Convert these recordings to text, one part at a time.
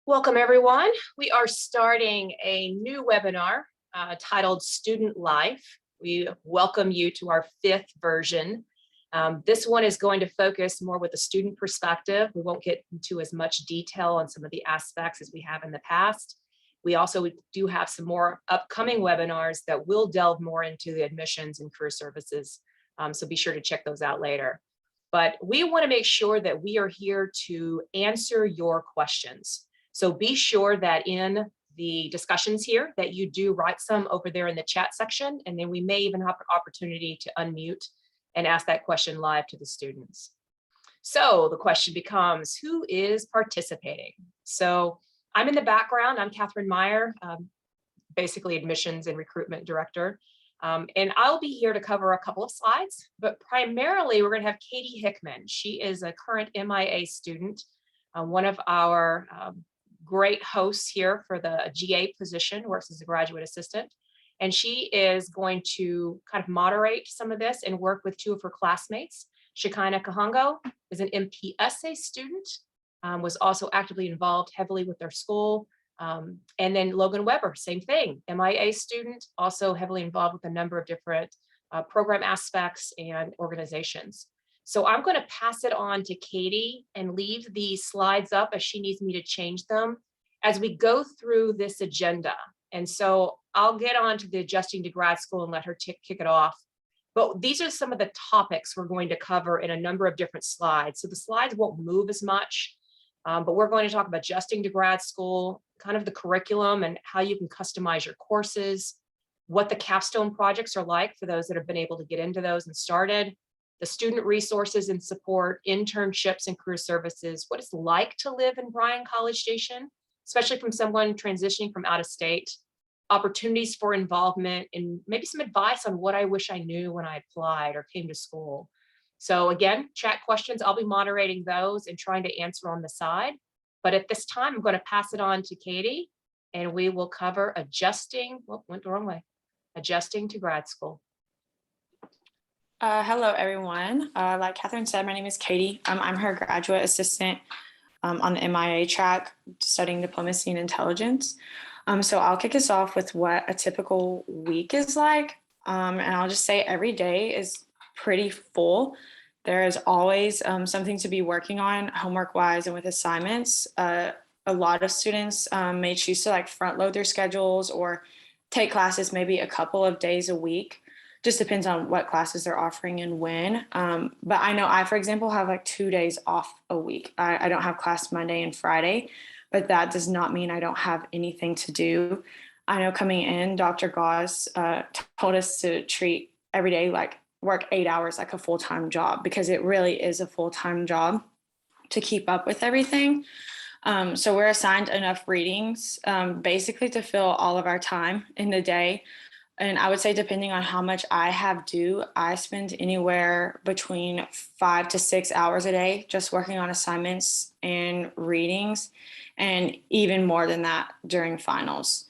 Welcome, everyone. We are starting a new webinar titled Student Life. We welcome you to our 5th version. This one is going to focus more with a student perspective. We won't get into as much detail on some of the aspects as we have in the past. We also do have some more upcoming webinars that will delve more into the admissions and career services. So be sure to check those out later. But we want to make sure that we are here to answer your questions. So be sure that in the discussions here that you do write some over there in the chat section, and then we may even have an opportunity to unmute and ask that question live to the students. So the question becomes, who is participating? So I'm in the background. I'm Catherine Meyer, basically admissions and recruitment director. And I'll be here to cover a couple of slides, but primarily we're going to have Katie Hickman. She is a current MIA student, one of our great hosts here for the GA position, works as a graduate assistant. And she is going to kind of moderate some of this and work with 2 of her classmates. Shekinah Kahongo is an MPSA student, was also actively involved heavily with their school. And then Logan Weber, same thing, MIA student, also heavily involved with a number of different program aspects and organizations. So I'm going to pass it on to Katie and leave the slides up as she needs me to change them as we go through this agenda. And so I'll get on to the adjusting to grad school and let her kick it off. But these are some of the topics we're going to cover in a number of different slides. So the slides won't move as much, but we're going to talk about adjusting to grad school, kind of the curriculum and how you can customize your courses, what the capstone projects are like for those that have been able to get into those and started, the student resources and support, internships and career services, what it's like to live in Bryan College Station, especially from someone transitioning from out of state, opportunities for involvement, and maybe some advice on what I wish I knew when I applied or came to school. So again, chat questions, I'll be moderating those and trying to answer on the side. But at this time, I'm going to pass it on to Katie, and we will cover adjusting, went the wrong way, adjusting to grad school. Hello, everyone. Like Catherine said, my name is Katie. I'm her graduate assistant on the MIA track, studying diplomacy and intelligence. So I'll kick us off with what a typical week is like. And I'll just say every day is pretty full. There is always something to be working on homework-wise and with assignments. A lot of students may choose to like front load their schedules or take classes maybe a couple of days a week. Just depends on what classes they're offering and when. But I know I, for example, have like 2 days off a week. I don't have class Monday and Friday, but that does not mean I don't have anything to do. I know coming in, Dr. Gauss told us to treat every day like work 8 hours like a full-time job, because it really is a full-time job to keep up with everything. So we're assigned enough readings basically to fill all of our time in the day. And I would say, depending on how much I have due, I spend anywhere between 5 to 6 hours a day just working on assignments and readings, and even more than that during finals.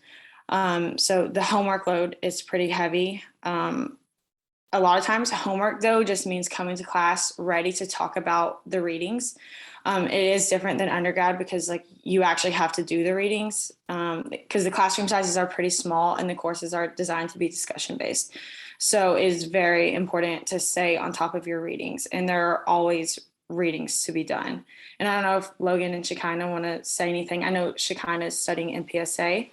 So the homework load is pretty heavy. A lot of times homework, though, just means coming to class ready to talk about the readings. It is different than undergrad because like you actually have to do the readings because the classroom sizes are pretty small and the courses are designed to be discussion based. So it is very important to stay on top of your readings, and there are always readings to be done. And I don't know if Logan and Shekinah want to say anything. I know Shekinah is studying MPSA,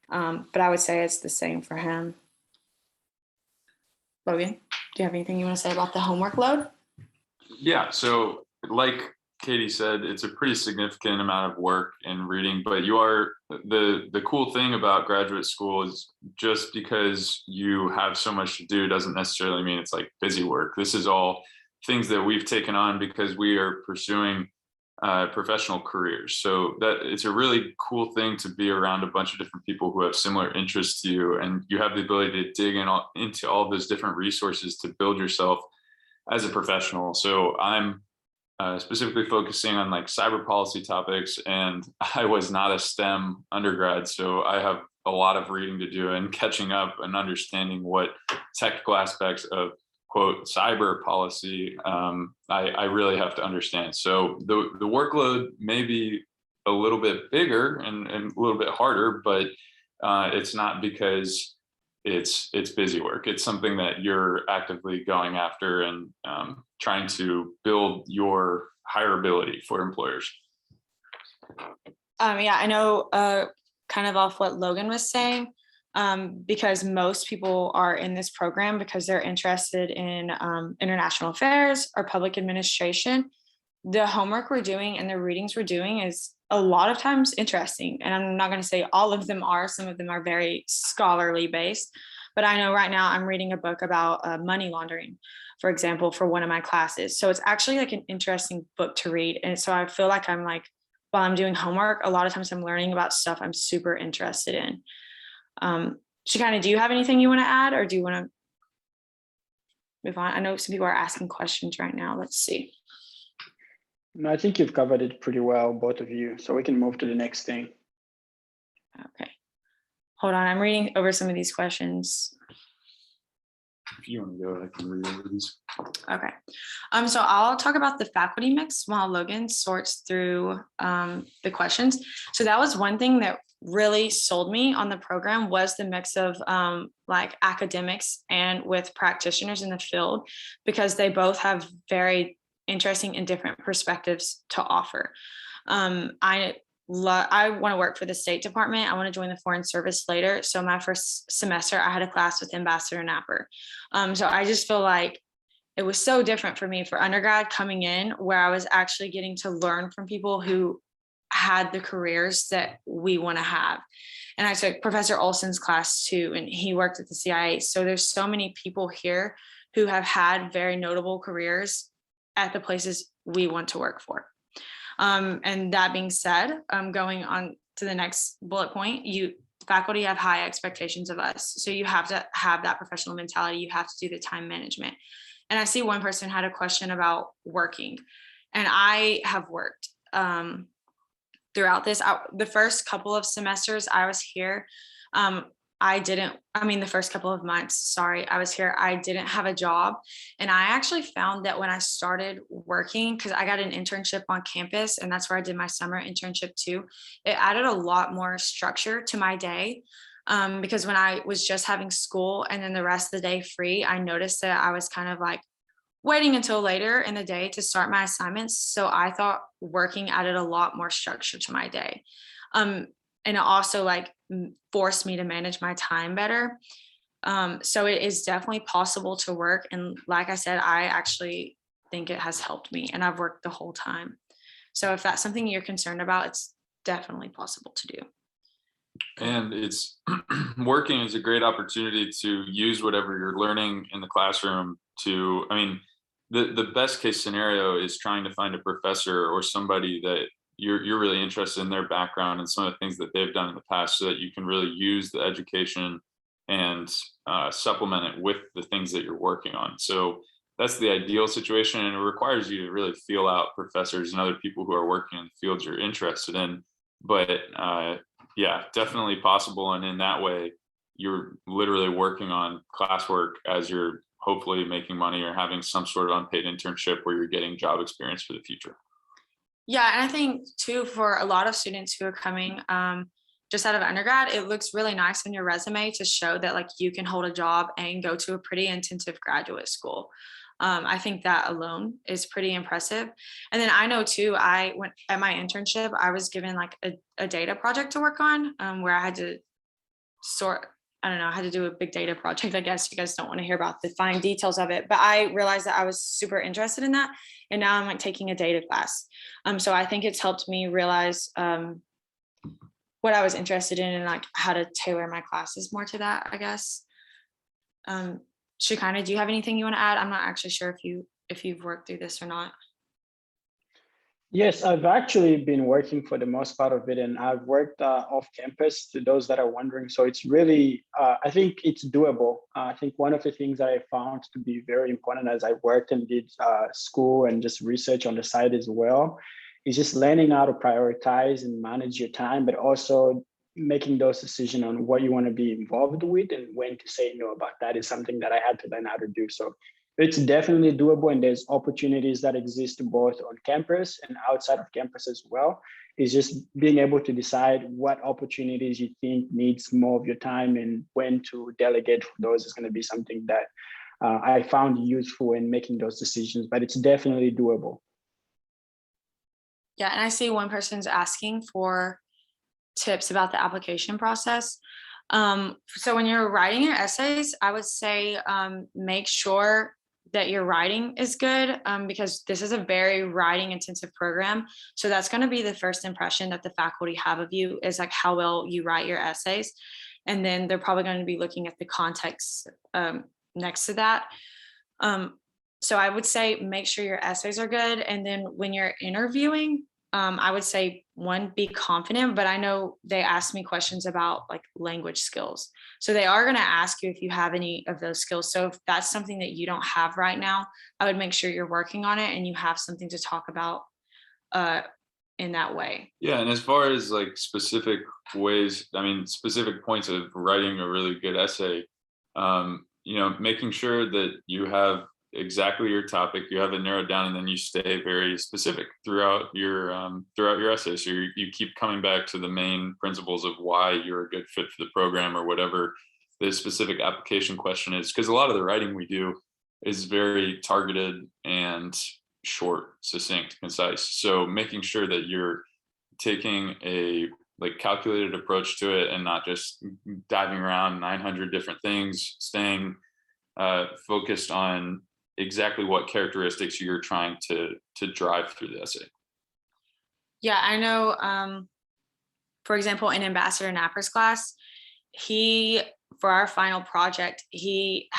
but I would say it's the same for him. Logan, do you have anything you want to say about the homework load? Yeah, so like Katie said, it's a pretty significant amount of work in reading, but you are the cool thing about graduate school is just because you have so much to do doesn't necessarily mean it's like busy work. This is all things that we've taken on because we are pursuing professional careers. So that it's a really cool thing to be around a bunch of different people who have similar interests to you, and you have the ability to dig into all those different resources to build yourself as a professional. So I'm specifically focusing on like cyber policy topics, and I was not a STEM undergrad, so I have a lot of reading to do and catching up and understanding what technical aspects of quote cyber policy I really have to understand. So the workload may be a little bit bigger and a little bit harder, but it's not because it's busy work. It's something that you're actively going after and trying to build your hireability for employers. Yeah, I know kind of off what Logan was saying, because most people are in this program because they're interested in international affairs or public administration. The homework we're doing and the readings we're doing is a lot of times interesting. And I'm not going to say all of them are, some of them are very scholarly based, but I know right now I'm reading a book about money laundering, for example, for one of my classes. So it's actually like an interesting book to read. And so I feel like I'm like, while I'm doing homework, a lot of times I'm learning about stuff I'm super interested in. Shekinah, do you have anything you want to add, or do you want to move on? I know some people are asking questions right now. Let's see. No, I think you've covered it pretty well, both of you. So we can move to the next thing. Okay. Hold on. I'm reading over some of these questions. If you want to go, I can read over these. Okay. So I'll talk about the faculty mix while Logan sorts through the questions. So that was one thing that really sold me on the program, was the mix of like academics and with practitioners in the field, because they both have very interesting and different perspectives to offer. I want to work for the State Department. I want to join the Foreign Service later. So my first semester, I had a class with Ambassador Napper. So I just feel like it was so different for me for undergrad coming in, where I was actually getting to learn from people who had the careers that we want to have. And I took Professor Olson's class too, and he worked at the CIA. So there's so many people here who have had very notable careers at the places we want to work for. And that being said, going on to the next bullet point, faculty have high expectations of us. So you have to have that professional mentality. You have to do the time management. And I see one person had a question about working, and I have worked throughout this. The first couple of semesters I was here, the first couple of months, I was here, I didn't have a job. And I actually found that when I started working, because I got an internship on campus, and that's where I did my summer internship too, it added a lot more structure to my day. Because when I was just having school and then the rest of the day free, I noticed that I was kind of like waiting until later in the day to start my assignments. So I thought working added a lot more structure to my day. And it also like forced me to manage my time better. So it is definitely possible to work. And like I said, I actually think it has helped me, and I've worked the whole time. So if that's something you're concerned about, it's definitely possible to do. And it's working is a great opportunity to use whatever you're learning in the classroom to, the best case scenario is trying to find a professor or somebody that you're really interested in their background and some of the things that they've done in the past, so that you can really use the education and supplement it with the things that you're working on. So that's the ideal situation, and it requires you to really feel out professors and other people who are working in the fields you're interested in. But yeah, definitely possible. And in that way, you're literally working on classwork as you're hopefully making money or having some sort of unpaid internship where you're getting job experience for the future. Yeah, and I think too, for a lot of students who are coming just out of undergrad, it looks really nice on your resume to show that like you can hold a job and go to a pretty intensive graduate school. I think that alone is pretty impressive. And then I know too, I went at my internship, I was given like a data project to work on, where I had to I had to do a big data project. I guess you guys don't want to hear about the fine details of it, but I realized that I was super interested in that. And now I'm like taking a data class. So I think it's helped me realize what I was interested in and like how to tailor my classes more to that, I guess. Shekinah, do you have anything you want to add? I'm not actually sure if you've worked through this or not. Yes, I've actually been working for the most part of it, and I've worked off campus, to those that are wondering. So it's really, I think it's doable. I think one of the things that I found to be very important as I worked and did school and just research on the side as well, is just learning how to prioritize and manage your time, but also making those decisions on what you want to be involved with and when to say no about that is something that I had to learn how to do. So It's definitely doable, and there's opportunities that exist both on campus and outside of campus as well. It's just being able to decide what opportunities you think needs more of your time and when to delegate for those is going to be something that I found useful in making those decisions, but it's definitely doable. Yeah, and I see one person's asking for tips about the application process. So when you're writing your essays, I would say make sure that your writing is good, because this is a very writing intensive program. So that's going to be the first impression that the faculty have of you, is like how well you write your essays. And then they're probably going to be looking at the context next to that. So I would say make sure your essays are good. And then when you're interviewing, I would say, one, be confident, but I know they asked me questions about like language skills. So they are going to ask you if you have any of those skills. So if that's something that you don't have right now, I would make sure you're working on it and you have something to talk about in that way. Yeah, and as far as like specific ways, I mean, specific points of writing a really good essay, making sure that you have exactly your topic, you have it narrowed down, and then you stay very specific throughout your essay. So you keep coming back to the main principles of why you're a good fit for the program or whatever the specific application question is. Because a lot of the writing we do is very targeted and short, succinct, concise. So making sure that you're taking a like calculated approach to it and not just diving around 900 different things, staying focused on exactly what characteristics you're trying to drive through the essay. Yeah, I know, for example, in Ambassador Napper's class, for our final project, he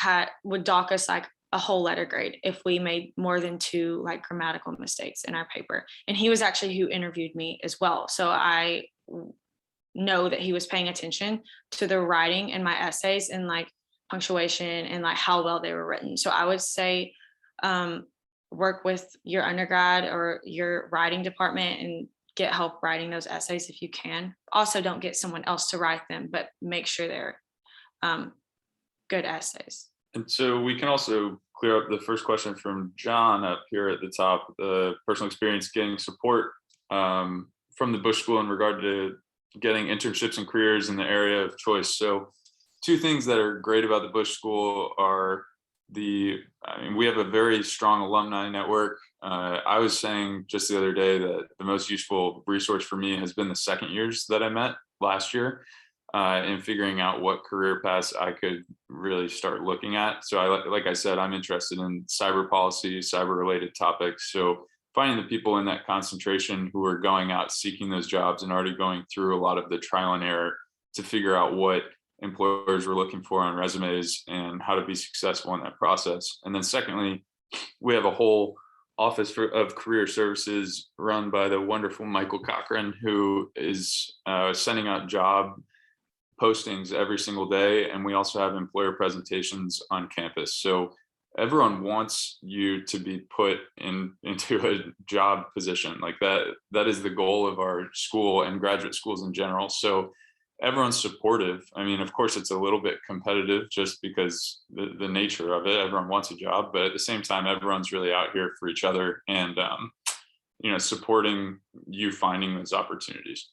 would dock us like a whole letter grade if we made more than 2 like grammatical mistakes in our paper. And he was actually who interviewed me as well. So I know that he was paying attention to the writing in my essays and like punctuation and like how well they were written. So I would say work with your undergrad or your writing department and get help writing those essays if you can. Also, don't get someone else to write them, but make sure they're good essays. And so we can also clear up the first question from John up here at the top, the personal experience getting support from the Bush School in regard to getting internships and careers in the area of choice. So 2 things that are great about the Bush School are we have a very strong alumni network. I was saying just the other day that the most useful resource for me has been the second years that I met last year in figuring out what career paths I could really start looking at. So like I said, I'm interested in cyber policy, cyber related topics. So finding the people in that concentration who are going out seeking those jobs and already going through a lot of the trial and error to figure out what employers were looking for on resumes and how to be successful in that process. And then secondly, we have a whole office of career services run by the wonderful Michael Cochran, who is sending out job postings every single day. And we also have employer presentations on campus. So everyone wants you to be put into a job position like that. That is the goal of our school and graduate schools in general. So everyone's supportive. I mean, of course, it's a little bit competitive just because the nature of it. Everyone wants a job, but at the same time, everyone's really out here for each other and, supporting you finding those opportunities.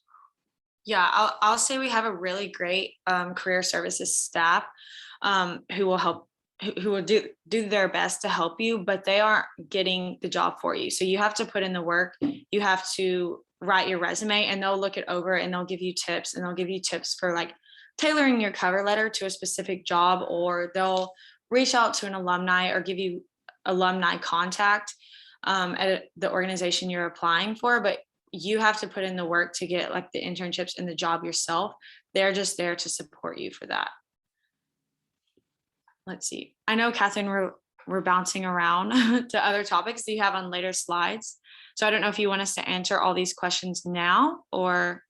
Yeah, I'll say we have a really great career services staff who will help, who will do their best to help you, but they aren't getting the job for you. So you have to put in the work. You have to write your resume, and they'll look it over and they'll give you tips, and they'll give you tips for like tailoring your cover letter to a specific job, or they'll reach out to an alumni or give you alumni contact at the organization you're applying for. But you have to put in the work to get like the internships and the job yourself. They're just there to support you for that. Let's see. I know, Catherine, we're bouncing around to other topics that you have on later slides. So I don't know if you want us to answer all these questions now or.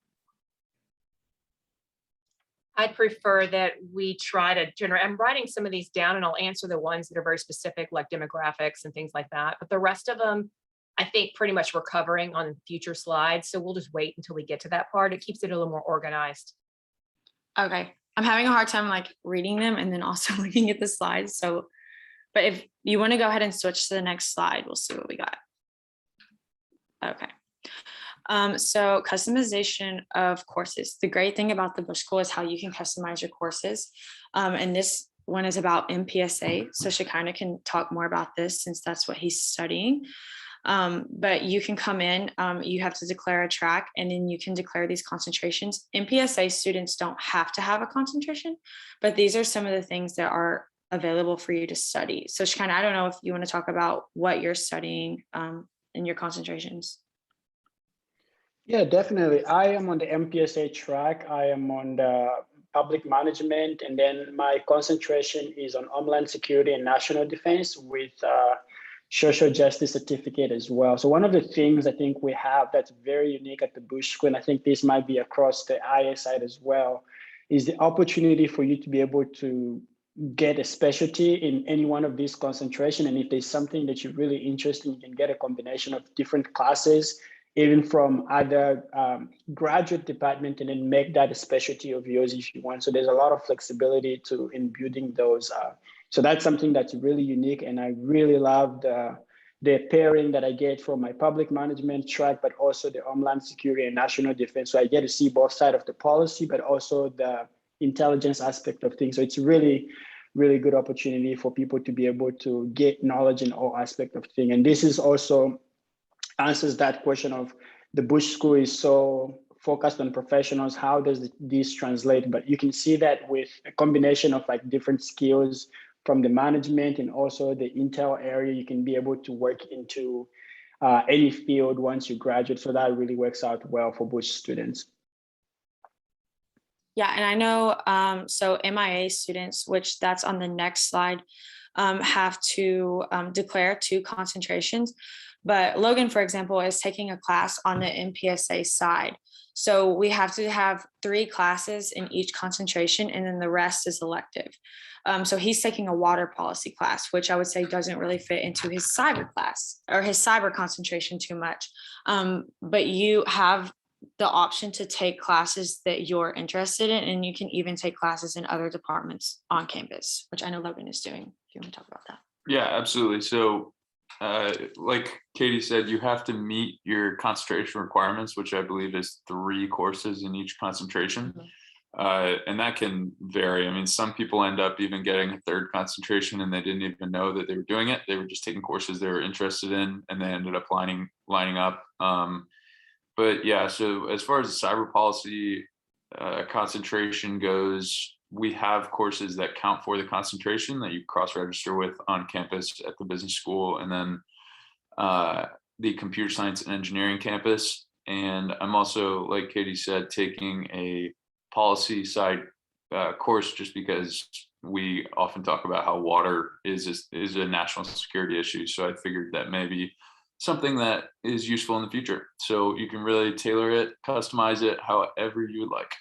I'd prefer that we try to generate, I'm writing some of these down and I'll answer the ones that are very specific, like demographics and things like that. But the rest of them, I think pretty much we're covering on future slides. So we'll just wait until we get to that part. It keeps it a little more organized. Okay. I'm having a hard time like reading them and then also looking at the slides. So But if you want to go ahead and switch to the next slide, we'll see what we got. Okay. So customization of courses. The great thing about the Bush School is how you can customize your courses. And this one is about MPSA. So Shekinah can talk more about this since that's what he's studying. But you can come in, you have to declare a track, and then you can declare these concentrations. MPSA students don't have to have a concentration, but these are some of the things that are available for you to study. So Shekinah, I don't know if you want to talk about what you're studying in your concentrations. Yeah, definitely. I am on the MPSA track. I am on the public management, and then my concentration is on Homeland Security and National Defense with social justice certificate as well. So one of the things I think we have that's very unique at the Bush School, and I think this might be across the IA side as well, is the opportunity for you to be able to get a specialty in any one of these concentration. And if there's something that you're really interested in, you can get a combination of different classes, even from other graduate department, and then make that a specialty of yours if you want. So there's a lot of flexibility in building those. So that's something that's really unique. And I really love the pairing that I get from my public management track, but also the Homeland Security and National Defense. So I get to see both sides of the policy, but also the intelligence aspect of things. So it's really, really good opportunity for people to be able to get knowledge in all aspects of things. And this is also answers that question of the Bush School is so focused on professionals. How does this translate? But you can see that with a combination of like different skills from the management and also the Intel area, you can be able to work into any field once you graduate. So that really works out well for Bush students. Yeah, and I know, so MIA students, which that's on the next slide, have to declare 2 concentrations. But Logan, for example, is taking a class on the MPSA side. So we have to have 3 classes in each concentration, and then the rest is elective. So he's taking a water policy class, which I would say doesn't really fit into his cyber class or his cyber concentration too much. But you have the option to take classes that you're interested in, and you can even take classes in other departments on campus, which I know Logan is doing. If you want to talk about that. Yeah, absolutely. So like Katie said, you have to meet your concentration requirements, which I believe is 3 courses in each concentration. And that can vary. I mean, some people end up even getting a 3rd concentration and they didn't even know that they were doing it. They were just taking courses they were interested in, and they ended up lining up. But yeah, so as far as the cyber policy concentration goes, we have courses that count for the concentration that you cross-register with on campus at the business school, and then the computer science and engineering campus. And I'm also, like Katie said, taking a policy side course just because we often talk about how water is a national security issue. So I figured that maybe something that is useful in the future. So you can really tailor it, customize it however you would like.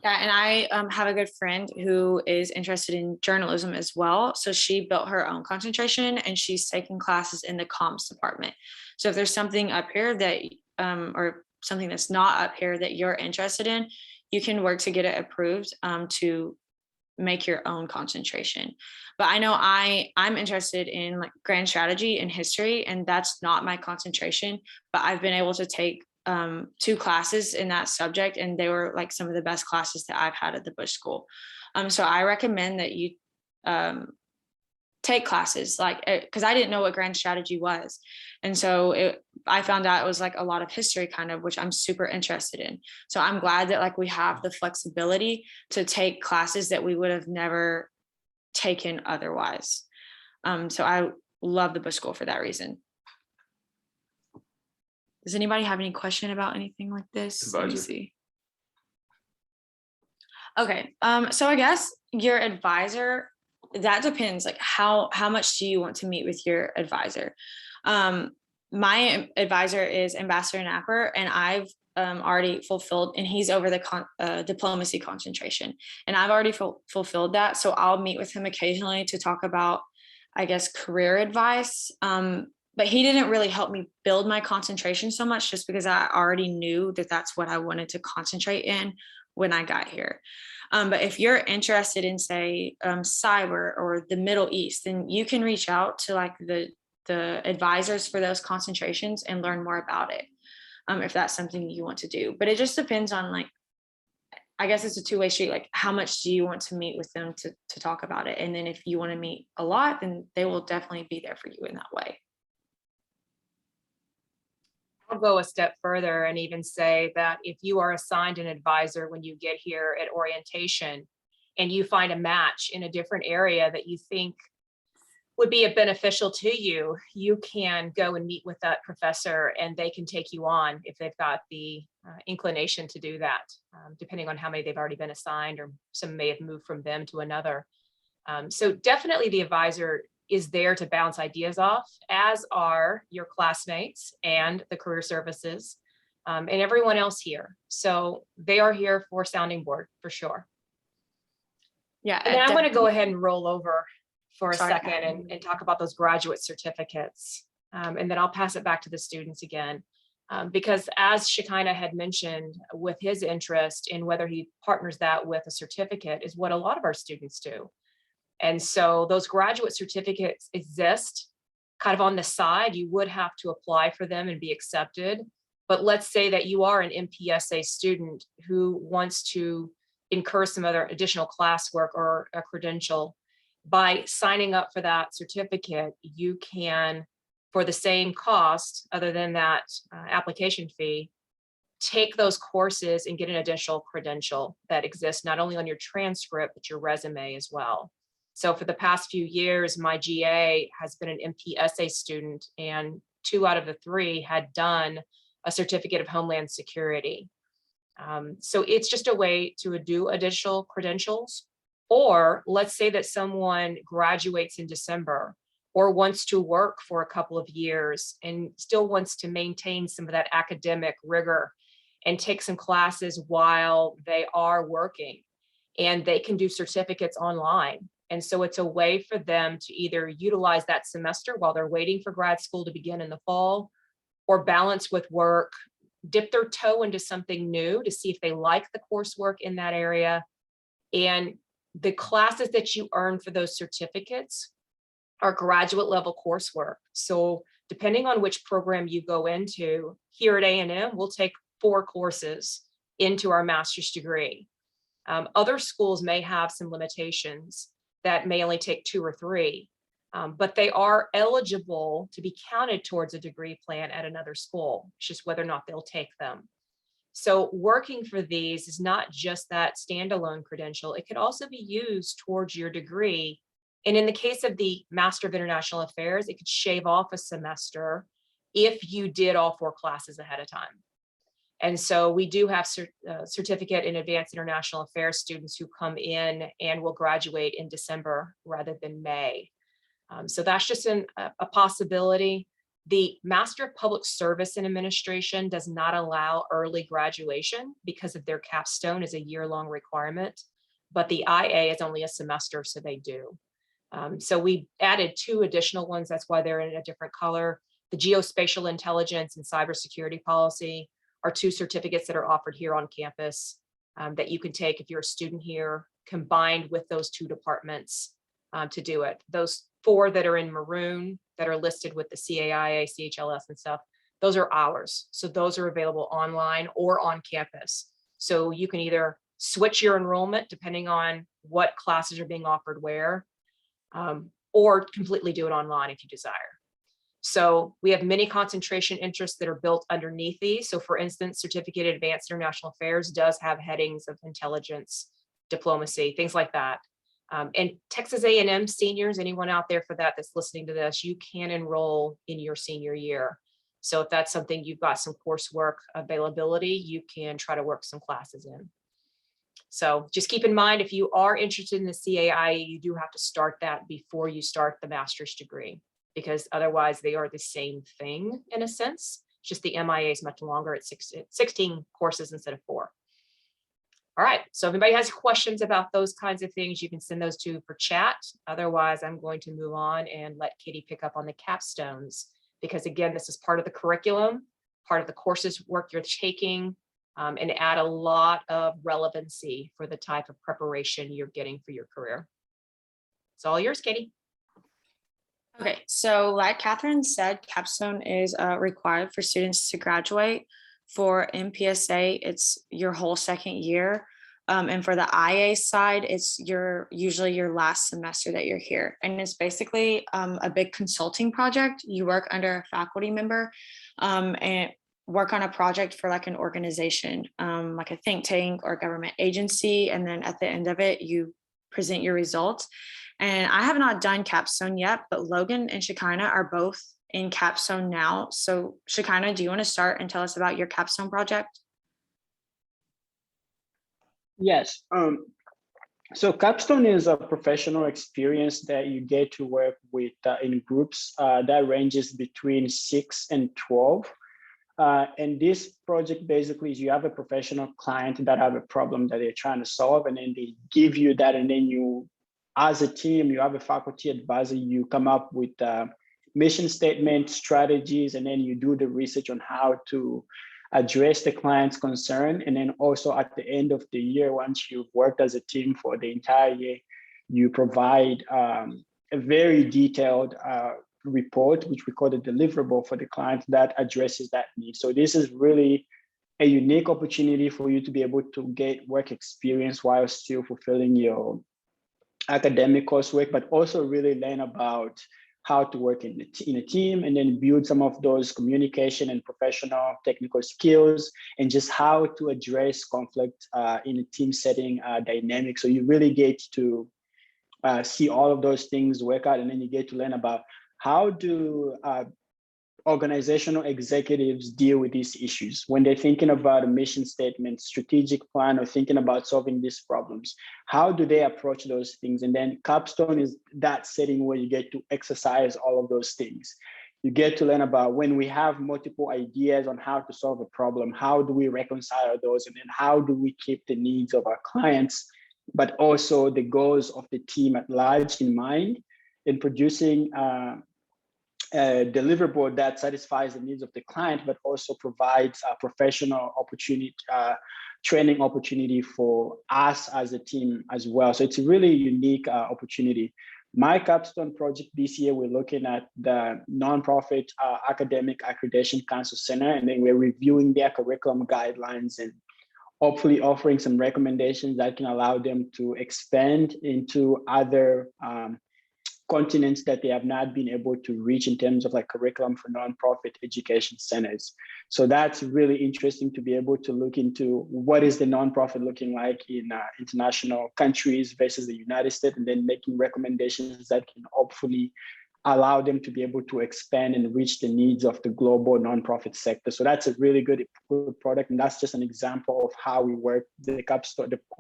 Yeah, and I have a good friend who is interested in journalism as well. So she built her own concentration, and she's taking classes in the comms department. So if there's something up here that, or something that's not up here that you're interested in, you can work to get it approved to make your own concentration. But I know I'm interested in like grand strategy and history, and that's not my concentration, but I've been able to take 2 classes in that subject, and they were like some of the best classes that I've had at the Bush School. So I recommend that you take classes, like, because I didn't know what grand strategy was. And so I found out it was like a lot of history kind of, which I'm super interested in. So I'm glad that like we have the flexibility to take classes that we would have never taken otherwise. So I love the Bush School for that reason. Does anybody have any question about anything like this? Let me see. Okay, so I guess your advisor, that depends, like how much do you want to meet with your advisor? My advisor is Ambassador Napper, and I've already fulfilled, and he's over the diplomacy concentration, and I've already fulfilled that. So I'll meet with him occasionally to talk about, I guess, career advice. But he didn't really help me build my concentration so much, just because I already knew that that's what I wanted to concentrate in when I got here. But if you're interested in, say, cyber or the Middle East, then you can reach out to like the advisors for those concentrations and learn more about it, if that's something you want to do. But it just depends on, like, I guess it's a two-way street. Like, how much do you want to meet with them to talk about it? And then if you want to meet a lot, then they will definitely be there for you in that way. I'll go a step further and even say that if you are assigned an advisor when you get here at orientation and you find a match in a different area that you think would be beneficial to you, you can go and meet with that professor and they can take you on if they've got the inclination to do that, depending on how many they've already been assigned, or some may have moved from them to another. So definitely the advisor is there to bounce ideas off, as are your classmates and the career services, and everyone else here. So they are here for sounding board for sure. Yeah. And then I'm going to go ahead and roll over for a Sorry. second and talk about those graduate certificates. And then I'll pass it back to the students again. Because as Shekinah had mentioned, with his interest in whether he partners that with a certificate is what a lot of our students do. And so those graduate certificates exist kind of on the side. You would have to apply for them and be accepted. But let's say that you are an MPSA student who wants to incur some other additional classwork or a credential. By signing up for that certificate, you can, for the same cost, other than that application fee, take those courses and get an additional credential that exists not only on your transcript, but your resume as well. So for the past few years, my GA has been an MPSA student, and 2 out of the 3 had done a certificate of Homeland Security. So it's just a way to do additional credentials. Or let's say that someone graduates in December or wants to work for a couple of years and still wants to maintain some of that academic rigor and take some classes while they are working, and they can do certificates online. And so it's a way for them to either utilize that semester while they're waiting for grad school to begin in the fall, or balance with work, dip their toe into something new to see if they like the coursework in that area. And the classes that you earn for those certificates are graduate level coursework. So depending on which program you go into, here at A&M, we'll take 4 courses into our master's degree. Other schools may have some limitations that may only take 2 or 3, but they are eligible to be counted towards a degree plan at another school. It's just whether or not they'll take them. So working for these is not just that standalone credential. It could also be used towards your degree. And in the case of the Master of International Affairs, it could shave off a semester if you did all 4 classes ahead of time. And so we do have certificate in advanced international affairs students who come in and will graduate in December rather than May. So that's just a possibility. The Master of Public Service and Administration does not allow early graduation because of their capstone is a year-long requirement, but the IA is only a semester, so they do. So we added 2 additional ones. That's why they're in a different color. The Geospatial Intelligence and Cybersecurity Policy are 2 certificates that are offered here on campus that you can take if you're a student here, combined with those 2 departments to do it. Those 4 that are in maroon that are listed with the CAIA, CHLS and stuff, those are ours. So those are available online or on campus. So you can either switch your enrollment depending on what classes are being offered where, or completely do it online if you desire. So we have many concentration interests that are built underneath these. So for instance, Certificate in Advanced International Affairs does have headings of intelligence, diplomacy, things like that. And Texas A&M seniors, anyone out there for that that's listening to this, you can enroll in your senior year. So if that's something you've got some coursework availability, you can try to work some classes in. So just keep in mind, if you are interested in the CAIA, you do have to start that before you start the master's degree, because otherwise they are the same thing in a sense. It's just the MIA is much longer. It's 16 courses instead of 4. All right, so if anybody has questions about those kinds of things, you can send those to for chat. Otherwise, I'm going to move on and let Katie pick up on the capstones, because again, this is part of the curriculum, part of the courses work you're taking, and add a lot of relevancy for the type of preparation you're getting for your career. It's all yours, Katie. Okay, so like Catherine said, capstone is required for students to graduate. For MPSA, it's your whole second year. And for the IA side, it's usually your last semester that you're here. And it's basically a big consulting project. You work under a faculty member and work on a project for like an organization, like a think tank or government agency. And then at the end of it, you present your results. And I have not done capstone yet, but Logan and Shekinah are both in capstone now. So Shekinah, do you want to start and tell us about your capstone project? Yes. So capstone is a professional experience that you get to work with in groups that ranges between 6 and 12. And this project basically is you have a professional client that have a problem that they're trying to solve, and then they give you that, and then you, as a team, you have a faculty advisor, you come up with mission statement, strategies, and then you do the research on how to address the client's concern. And then also at the end of the year, once you've worked as a team for the entire year, you provide a very detailed report, which we call the deliverable for the client that addresses that need. So this is really a unique opportunity for you to be able to get work experience while still fulfilling your academic coursework, but also really learn about how to work in a team, and then build some of those communication and professional technical skills, and just how to address conflict in a team setting dynamic. So you really get to see all of those things work out, and then you get to learn about how do organizational executives deal with these issues when they're thinking about a mission statement, strategic plan, or thinking about solving these problems. How do they approach those things? And then capstone is that setting where you get to exercise all of those things. You get to learn about when we have multiple ideas on how to solve a problem, how do we reconcile those? And then how do we keep the needs of our clients, but also the goals of the team at large in mind, in producing a deliverable that satisfies the needs of the client, but also provides a professional opportunity, training opportunity for us as a team as well. So it's a really unique opportunity. My capstone project this year, we're looking at the nonprofit Academic Accreditation Council Center, and then we're reviewing their curriculum guidelines and hopefully offering some recommendations that can allow them to expand into other continents that they have not been able to reach in terms of like curriculum for nonprofit education centers. So that's really interesting to be able to look into what is the nonprofit looking like in international countries versus the United States, and then making recommendations that can hopefully allow them to be able to expand and reach the needs of the global nonprofit sector. So that's a really good product. And that's just an example of how we work, the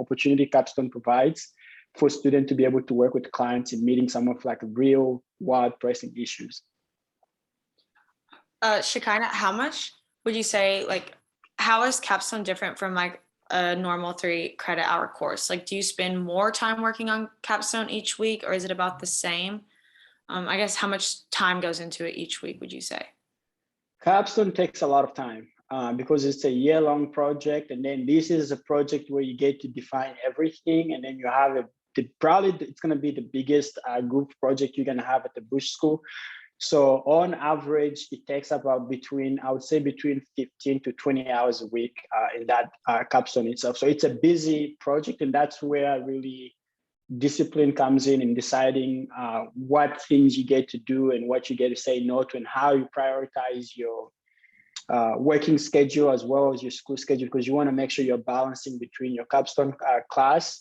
opportunity capstone provides for students to be able to work with clients in meeting some of like real world pressing issues. Shekinah, how much would you say, like, how is capstone different from like a normal 3 credit hour course? Like, do you spend more time working on capstone each week, or is it about the same? I guess how much time goes into it each week, would you say? Capstone takes a lot of time because it's a year-long project. And then this is a project where you get to define everything. And then you have probably it's going to be the biggest group project you're going to have at the Bush School. So on average, it takes about between 15 to 20 hours a week in that capstone itself. So it's a busy project, and that's where really discipline comes in deciding what things you get to do and what you get to say no to, and how you prioritize your working schedule as well as your school schedule, because you want to make sure you're balancing between your capstone class,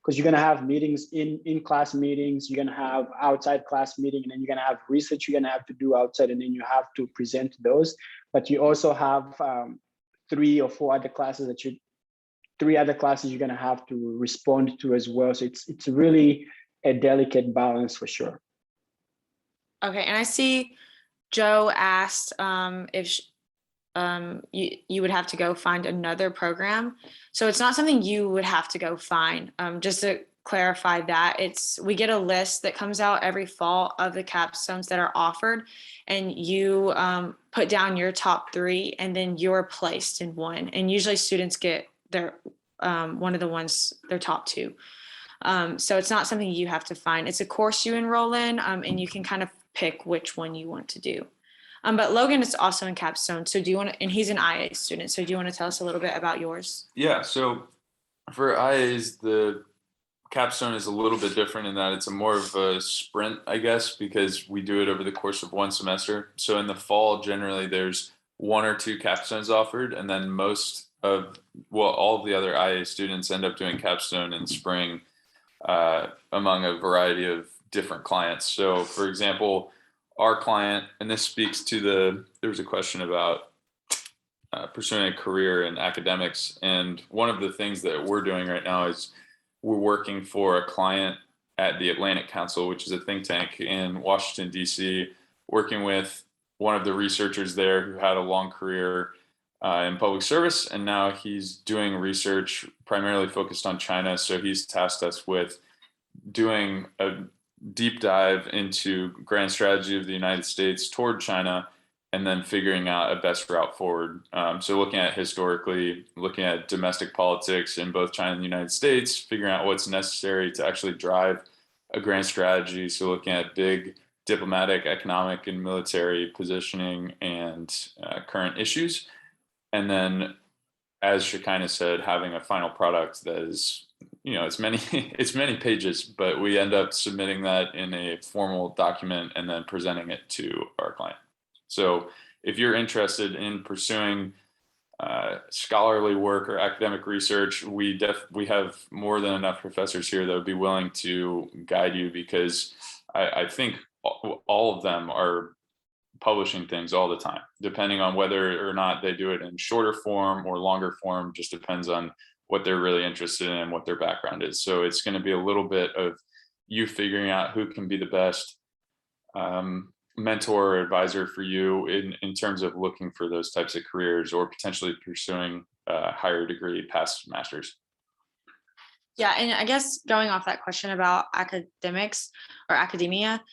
because you're going to have meetings in class meetings, you're going to have outside class meeting, and then you're going to have research you're going to have to do outside, and then you have to present those. But you also have 3 or 4 other classes that you're going to have to respond to as well. So it's really a delicate balance for sure. Okay, and I see Joe asked if you would have to go find another program. So it's not something you would have to go find. Just to clarify that. We get a list that comes out every fall of the capstones that are offered, and you put down your top 3, and then you're placed in one. And usually students get their one of the ones, their top 2. So it's not something you have to find. It's a course you enroll in, and you can kind of pick which one you want to do. But Logan is also in capstone. So do you want to, and he's an IA student. So do you want to tell us a little bit about yours? Yeah, so for IAs, the capstone is a little bit different in that it's a more of a sprint, I guess, because we do it over the course of one semester. So in the fall, generally there's 1 or 2 capstones offered, and then all of the other IA students end up doing capstone in spring among a variety of different clients. So for example, our client, and this speaks to there was a question about pursuing a career in academics. And one of the things that we're doing right now is we're working for a client at the Atlantic Council, which is a think tank in Washington, D.C., working with one of the researchers there who had a long career in public service. And now he's doing research primarily focused on China. So he's tasked us with doing a deep dive into grand strategy of the United States toward China, and then figuring out a best route forward. So looking at historically, looking at domestic politics in both China and the United States, figuring out what's necessary to actually drive a grand strategy. So looking at big diplomatic, economic, and military positioning and current issues. And then, as Shekinah said, having a final product that is, it's many pages, but we end up submitting that in a formal document and then presenting it to our client. So if you're interested in pursuing scholarly work or academic research, we have more than enough professors here that would be willing to guide you, because I think all of them are publishing things all the time, depending on whether or not they do it in shorter form or longer form. Just depends on what they're really interested in and what their background is. So it's going to be a little bit of you figuring out who can be the best mentor or advisor for you in terms of looking for those types of careers or potentially pursuing a higher degree past master's. Yeah, and I guess going off that question about academics or academia,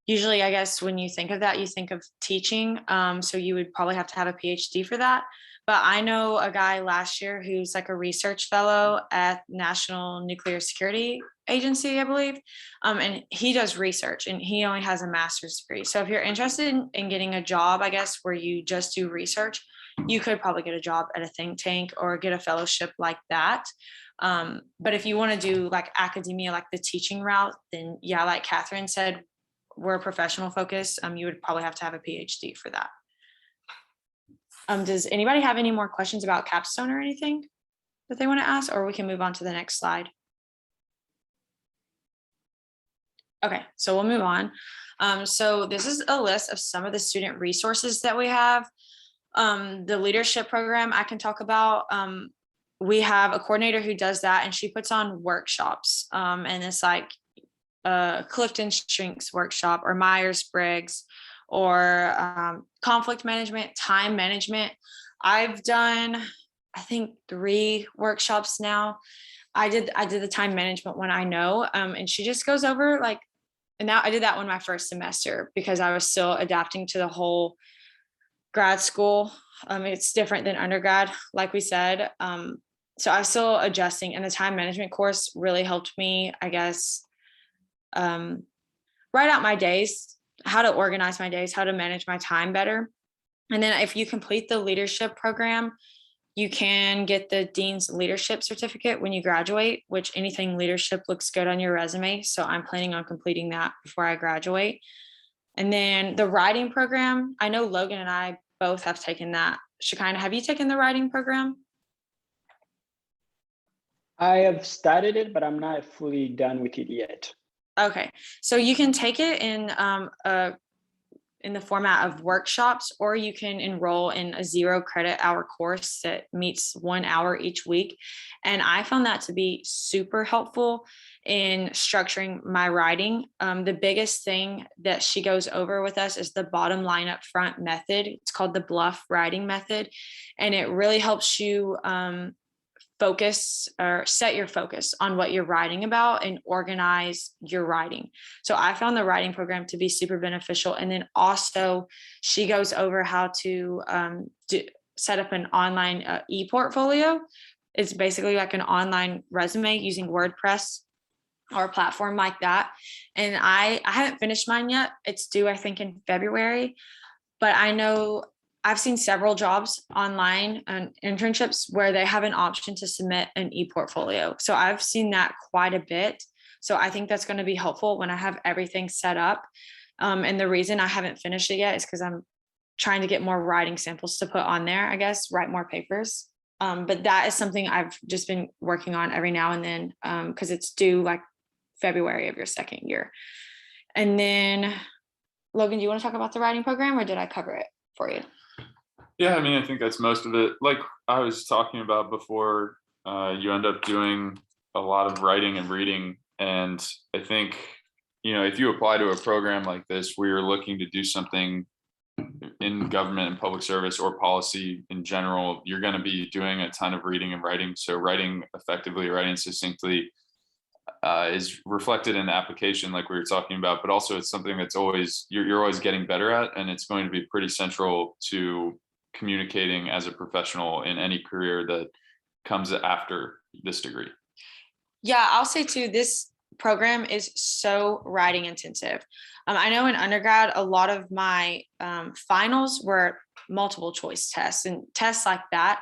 usually I guess when you think of that, you think of teaching. So you would probably have to have a PhD for that. But I know a guy last year who's like a research fellow at National Nuclear Security Agency, I believe. And he does research, and he only has a master's degree. So if you're interested in getting a job, I guess, where you just do research, you could probably get a job at a think tank or get a fellowship like that. But if you want to do like academia, like the teaching route, then yeah, like Catherine said, we're professional focused. You would probably have to have a PhD for that. Does anybody have any more questions about capstone or anything that they want to ask, or we can move on to the next slide? Okay, so we'll move on. So this is a list of some of the student resources that we have. The leadership program I can talk about. We have a coordinator who does that, and she puts on workshops. And it's like Clifton Strengths workshop or Myers-Briggs or conflict management, time management. I've done, I think, 3 workshops now. I did the time management one, I know. And she just goes over like, and now I did that one my first semester because I was still adapting to the whole grad school. It's different than undergrad, like we said. So I was still adjusting, and the time management course really helped me, I guess, write out my days, how to organize my days, how to manage my time better. And then if you complete the leadership program, you can get the Dean's Leadership Certificate when you graduate, which anything leadership looks good on your resume. So I'm planning on completing that before I graduate. And then the writing program, I know Logan and I both have taken that. Shekinah, have you taken the writing program? I have started it, but I'm not fully done with it yet. Okay, so you can take it in the format of workshops, or you can enroll in a 0 credit hour course that meets 1 hour each week. And I found that to be super helpful in structuring my writing. The biggest thing that she goes over with us is the bottom line up front method. It's called the Bluff writing method. And it really helps you focus or set your focus on what you're writing about and organize your writing. So I found the writing program to be super beneficial. And then also she goes over how to set up an online e-portfolio. It's basically like an online resume using WordPress or a platform like that. And I haven't finished mine yet. It's due, I think, in February. But I know I've seen several jobs online and internships where they have an option to submit an e-portfolio. So I've seen that quite a bit. So I think that's going to be helpful when I have everything set up. And the reason I haven't finished it yet is because I'm trying to get more writing samples to put on there, I guess, write more papers. But that is something I've just been working on every now and then because it's due like February of your second year. And then, Logan, do you want to talk about the writing program or did I cover it for you? Yeah, I mean, I think that's most of it. Like I was talking about before, you end up doing a lot of writing and reading. And I think, if you apply to a program like this, where you're looking to do something in government and public service or policy in general, you're going to be doing a ton of reading and writing. So writing effectively, writing succinctly is reflected in the application like we were talking about, but also it's something that's always, you're always getting better at, and it's going to be pretty central to communicating as a professional in any career that comes after this degree. Yeah, I'll say too, this program is so writing intensive. I know in undergrad, a lot of my finals were multiple choice tests and tests like that.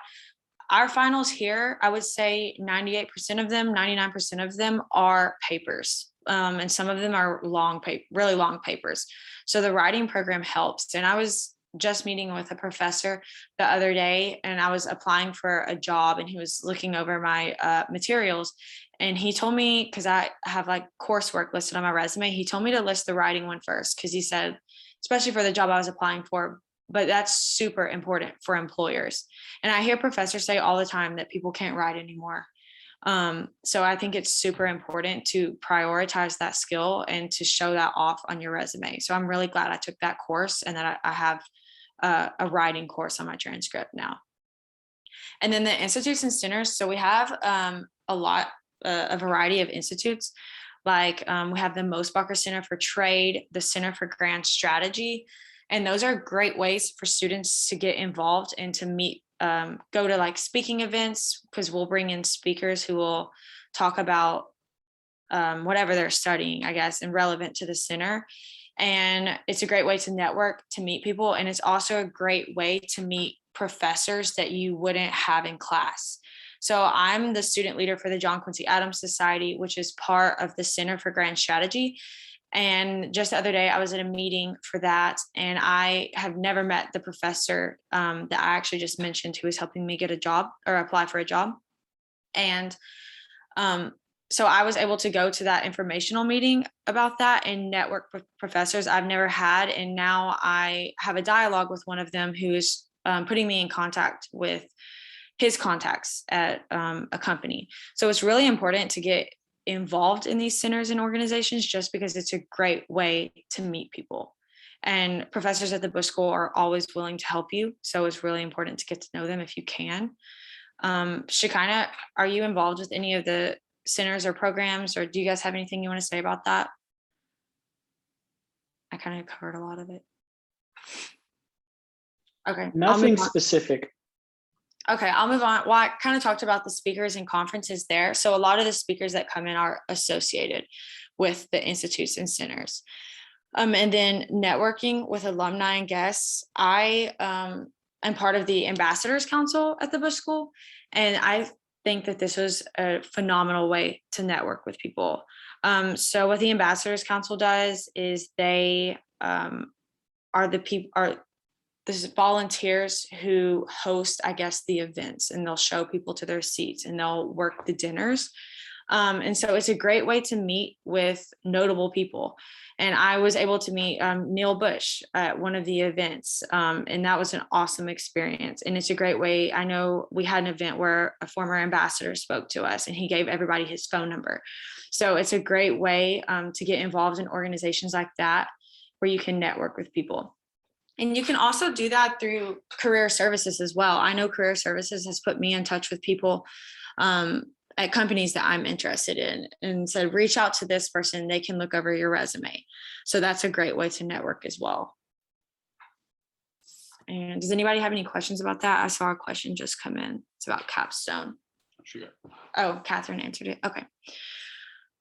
Our finals here, I would say 98% of them, 99% of them are papers. And some of them are really long papers. So the writing program helps. And I was just meeting with a professor the other day, and I was applying for a job, and he was looking over my materials. And he told me, because I have like coursework listed on my resume, he told me to list the writing one first, because he said, especially for the job I was applying for, but that's super important for employers. And I hear professors say all the time that people can't write anymore. So I think it's super important to prioritize that skill and to show that off on your resume. So I'm really glad I took that course and that I have a writing course on my transcript now. And then the institutes and centers. So we have a variety of institutes. Like we have the Mosbacher Center for Trade, the Center for Grand Strategy. And those are great ways for students to get involved and to meet, go to like speaking events, because we'll bring in speakers who will talk about whatever they're studying, I guess, and relevant to the center. And it's a great way to network, to meet people. And it's also a great way to meet professors that you wouldn't have in class. So I'm the student leader for the John Quincy Adams Society, which is part of the Center for Grand Strategy. And just the other day, I was at a meeting for that, and I have never met the professor that I actually just mentioned, who was helping me get a job or apply for a job. And so I was able to go to that informational meeting about that and network with professors I've never had. And now I have a dialogue with one of them who is putting me in contact with his contacts at a company. So it's really important to get involved in these centers and organizations, just because it's a great way to meet people. And professors at the Bush School are always willing to help you. So it's really important to get to know them if you can. Shekinah, are you involved with any of the centers or programs, or do you guys have anything you want to say about that? I kind of covered a lot of it. Okay. Nothing specific. Okay, I'll move on. Well, I kind of talked about the speakers and conferences there. So a lot of the speakers that come in are associated with the institutes and centers. And then networking with alumni and guests. I am part of the Ambassadors Council at the Bush School, and I think that this was a phenomenal way to network with people. So what the Ambassadors Council does is they this is volunteers who host, I guess, the events, and they'll show people to their seats and they'll work the dinners. And so it's a great way to meet with notable people. And I was able to meet Neil Bush at one of the events. And that was an awesome experience. And it's a great way. I know we had an event where a former ambassador spoke to us and he gave everybody his phone number. So it's a great way to get involved in organizations like that, where you can network with people. And you can also do that through career services as well. I know career services has put me in touch with people at companies that I'm interested in, and said, reach out to this person, they can look over your resume. So that's a great way to network as well. And does anybody have any questions about that? I saw a question just come in. It's about Capstone. Sure. Oh, Catherine answered it. Okay.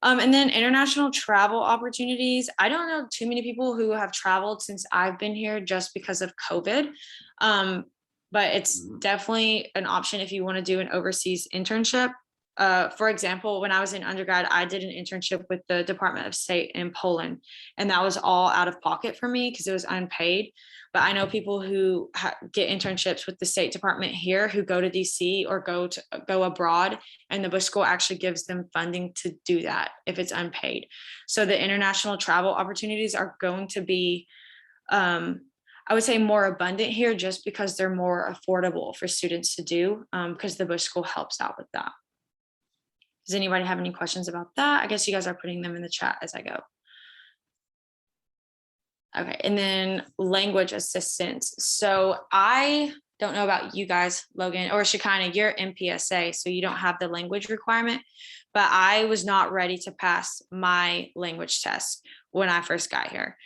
And then international travel opportunities. I don't know too many people who have traveled since I've been here just because of COVID. But it's definitely an option if you want to do an overseas internship. For example, when I was in undergrad, I did an internship with the Department of State in Poland, and that was all out of pocket for me because it was unpaid. But I know people who get internships with the State Department here who go to DC or go abroad, and the Bush School actually gives them funding to do that if it's unpaid. So the international travel opportunities are going to be, I would say, more abundant here just because they're more affordable for students to do, because the Bush School helps out with that. Does anybody have any questions about that? I guess you guys are putting them in the chat as I go. Okay, and then language assistance. So I don't know about you guys, Logan or Shekinah, you're MPSA, so you don't have the language requirement, but I was not ready to pass my language test when I first got here.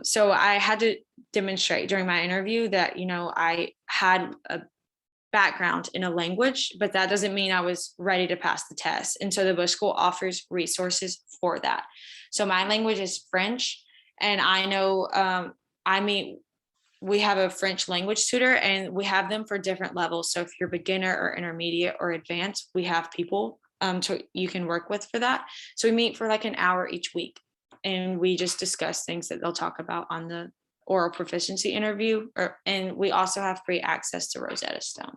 So I had to demonstrate during my interview that, you know, I had a background in a language, but that doesn't mean I was ready to pass the test. And so the Bush School offers resources for that. So my language is French. And I know, we have a French language tutor, and we have them for different levels. So if you're beginner or intermediate or advanced, we have people you can work with for that. So we meet for like an hour each week, and we just discuss things that they'll talk about on the oral proficiency interview. And we also have free access to Rosetta Stone.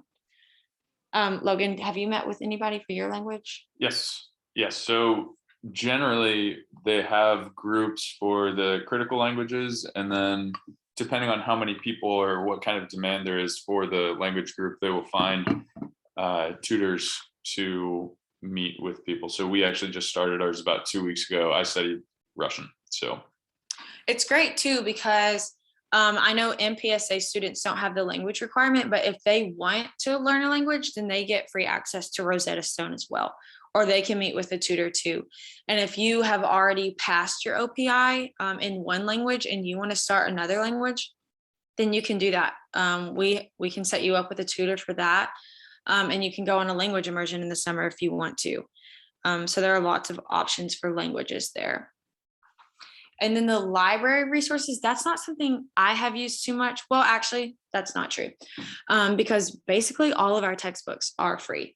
Logan, have you met with anybody for your language? Yes. So generally they have groups for the critical languages, and then depending on how many people or what kind of demand there is for the language group, they will find tutors to meet with people. So we actually just started ours about 2 weeks ago. I studied Russian, so it's great too, because I know MPSA students don't have the language requirement, but if they want to learn a language, then they get free access to Rosetta Stone as well, or they can meet with a tutor too. And if you have already passed your OPI in one language and you want to start another language, then you can do that. We can set you up with a tutor for that. And you can go on a language immersion in the summer if you want to. So there are lots of options for languages there. And then the library resources, that's not something I have used too much. Well, actually, that's not true, because basically all of our textbooks are free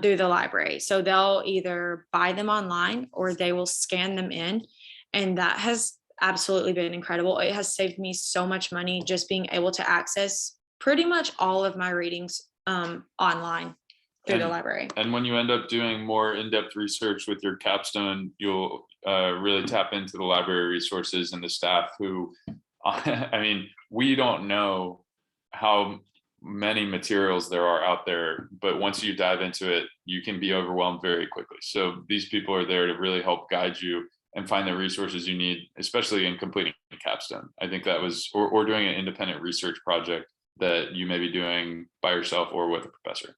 through the library. So they'll either buy them online or they will scan them in. And that has absolutely been incredible. It has saved me so much money just being able to access pretty much all of my readings online through the library. And when you end up doing more in-depth research with your capstone, you'll really tap into the library resources and the staff who, I mean, we don't know how many materials there are out there, but once you dive into it, you can be overwhelmed very quickly. So these people are there to really help guide you and find the resources you need, especially in completing a capstone. I think that was, or doing an independent research project that you may be doing by yourself or with a professor.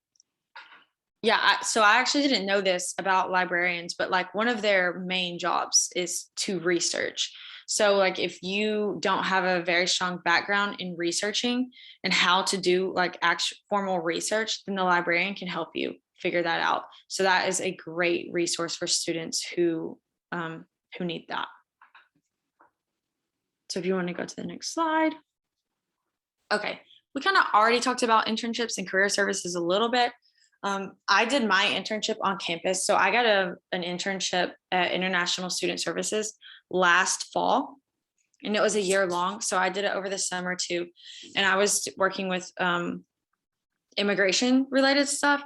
Yeah, so I actually didn't know this about librarians, but like one of their main jobs is to research. So like if you don't have a very strong background in researching and how to do like actual formal research, then the librarian can help you figure that out. So that is a great resource for students who need that. So if you want to go to the next slide. Okay, we kind of already talked about internships and career services a little bit. I did my internship on campus. So I got an internship at International Student Services last fall, and it was a year long. So I did it over the summer too. And I was working with immigration related stuff.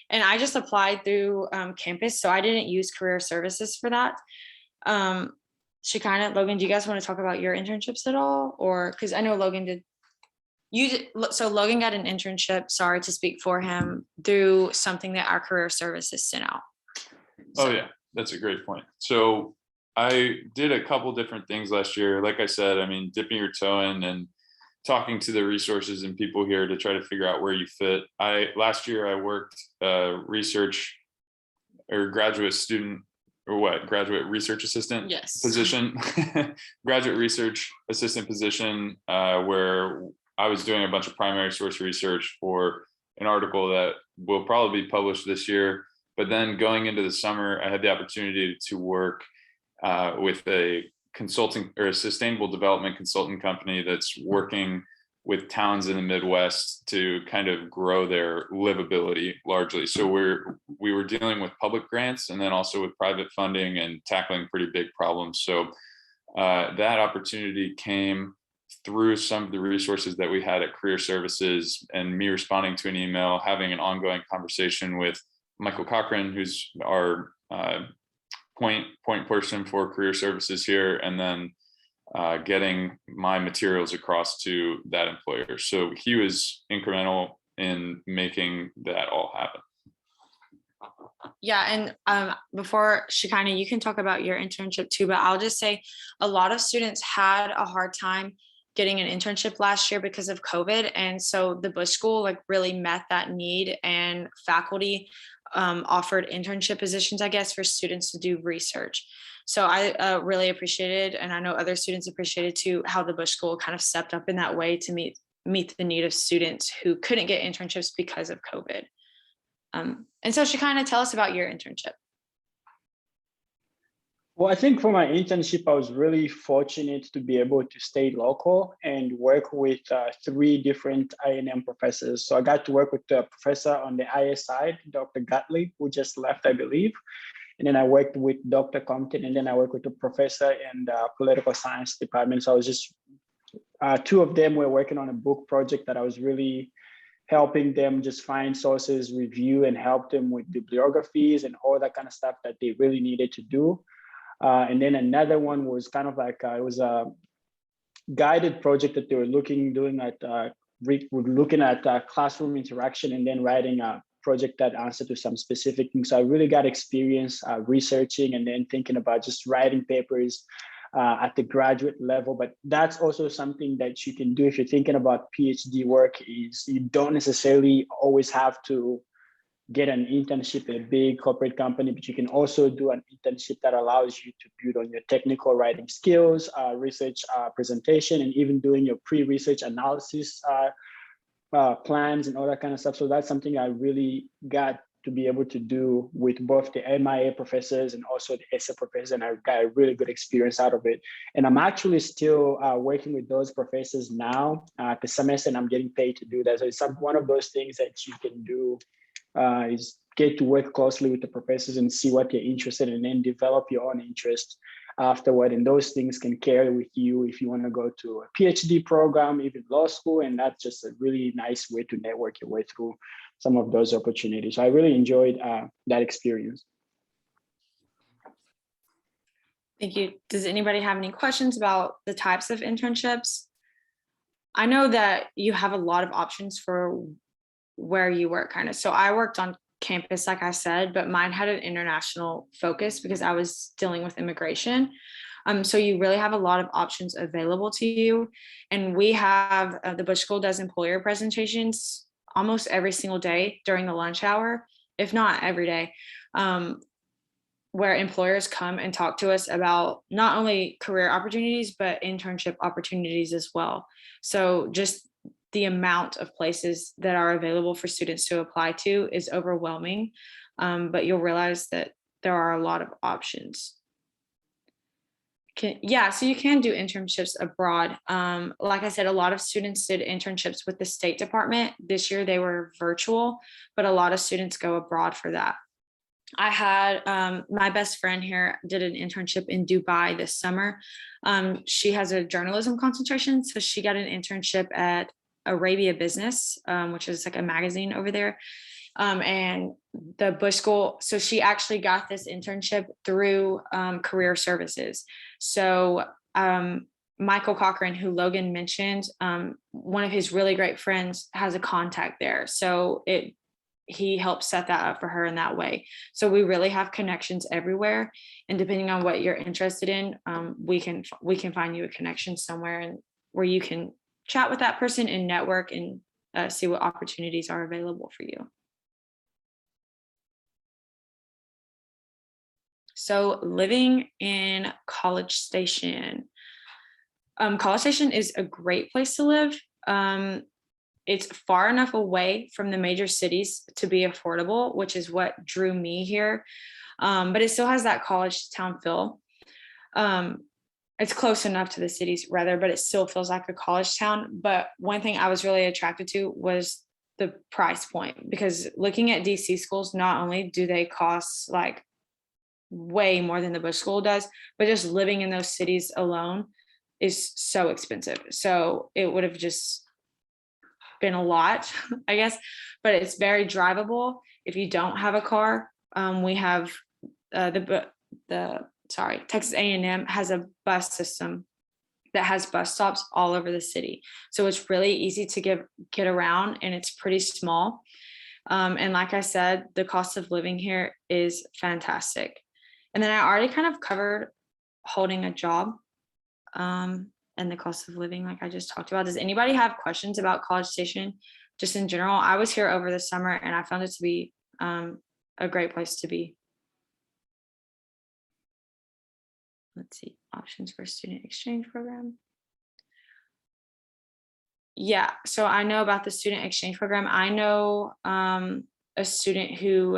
And I just applied through campus. So I didn't use career services for that. Shekinah, Logan, do you guys want to talk about your internships at all? Or because I know Logan did. So Logan got an internship, sorry to speak for him, through something that our career services sent out. So. Oh yeah, that's a great point. So I did a couple different things last year. Like I said, I mean, dipping your toe in and talking to the resources and people here to try to figure out where you fit. Last year I worked research or graduate student or what graduate research assistant Yes. position, graduate research assistant position, where I was doing a bunch of primary source research for an article that will probably be published this year. But then going into the summer, I had the opportunity to work with a consulting or a sustainable development consultant company that's working with towns in the Midwest to kind of grow their livability largely. So we were dealing with public grants and then also with private funding and tackling pretty big problems. So that opportunity came through some of the resources that we had at Career Services and me responding to an email, having an ongoing conversation with Michael Cochran, who's our point person for Career Services here, and then getting my materials across to that employer. So he was incremental in making that all happen. Yeah, and before Shekinah, you can talk about your internship too, but I'll just say a lot of students had a hard time getting an internship last year because of COVID. And so the Bush School like really met that need, and faculty offered internship positions, I guess, for students to do research. So I really appreciated, and I know other students appreciated too, how the Bush School kind of stepped up in that way to meet the need of students who couldn't get internships because of COVID. And so Shekinah, tell us about your internship. Well, I think for my internship, I was really fortunate to be able to stay local and work with 3 different I&M professors. So I got to work with the professor on the IS side, Dr. Gottlieb, who just left, I believe. And then I worked with Dr. Compton, and then I worked with the professor in the political science department. So I was just, 2 of them were working on a book project that I was really helping them just find sources, review, and help them with bibliographies and all that kind of stuff that they really needed to do. And then another one was kind of like, it was a guided project that they were looking at classroom interaction and then writing a project that answered to some specific things. So I really got experience researching and then thinking about just writing papers at the graduate level. But that's also something that you can do if you're thinking about PhD work, is you don't necessarily always have to get an internship at a big corporate company, but you can also do an internship that allows you to build on your technical writing skills, research presentation, and even doing your pre-research analysis plans and all that kind of stuff. So that's something I really got to be able to do with both the MIA professors and also the ESSA professors, and I got a really good experience out of it. And I'm actually still working with those professors now the semester, and I'm getting paid to do that. So it's one of those things that you can do, is get to work closely with the professors and see what they're interested in, and then develop your own interest afterward. And those things can carry with you if you want to go to a PhD program, even law school. And that's just a really nice way to network your way through some of those opportunities. So I really enjoyed that experience. Thank you. Does anybody have any questions about the types of internships? I know that you have a lot of options for where you work kind of. So I worked on campus, like I said, but mine had an international focus because I was dealing with immigration. So you really have a lot of options available to you. And we have, the Bush School does employer presentations almost every single day during the lunch hour, if not every day, where employers come and talk to us about not only career opportunities, but internship opportunities as well. So just the amount of places that are available for students to apply to is overwhelming, but you'll realize that there are a lot of options. So you can do internships abroad. Like I said, a lot of students did internships with the State Department. This year they were virtual, but a lot of students go abroad for that. I had my best friend here did an internship in Dubai this summer. She has a journalism concentration, so she got an internship at Arabia Business, which is like a magazine over there. And the Bush School, so she actually got this internship through Career Services. So Michael Cochran, who Logan mentioned, one of his really great friends has a contact there. So he helped set that up for her in that way. So we really have connections everywhere. And depending on what you're interested in, we can find you a connection somewhere and where you can chat with that person and network and see what opportunities are available for you. So living in College Station. College Station is a great place to live. It's far enough away from the major cities to be affordable, which is what drew me here. But it still has that college town feel. It's close enough to the cities rather, but it still feels like a college town. But one thing I was really attracted to was the price point, because looking at DC schools, not only do they cost like way more than the Bush School does, but just living in those cities alone is so expensive. So it would have just been a lot, I guess, but it's very drivable. If you don't have a car, we have Texas A&M has a bus system that has bus stops all over the city. So it's really easy to get around, and it's pretty small. And like I said, the cost of living here is fantastic. And then I already kind of covered holding a job and the cost of living, like I just talked about. Does anybody have questions about College Station just in general? I was here over the summer and I found it to be a great place to be. Let's see, options for student exchange program. Yeah, so I know about the student exchange program. I know a student who,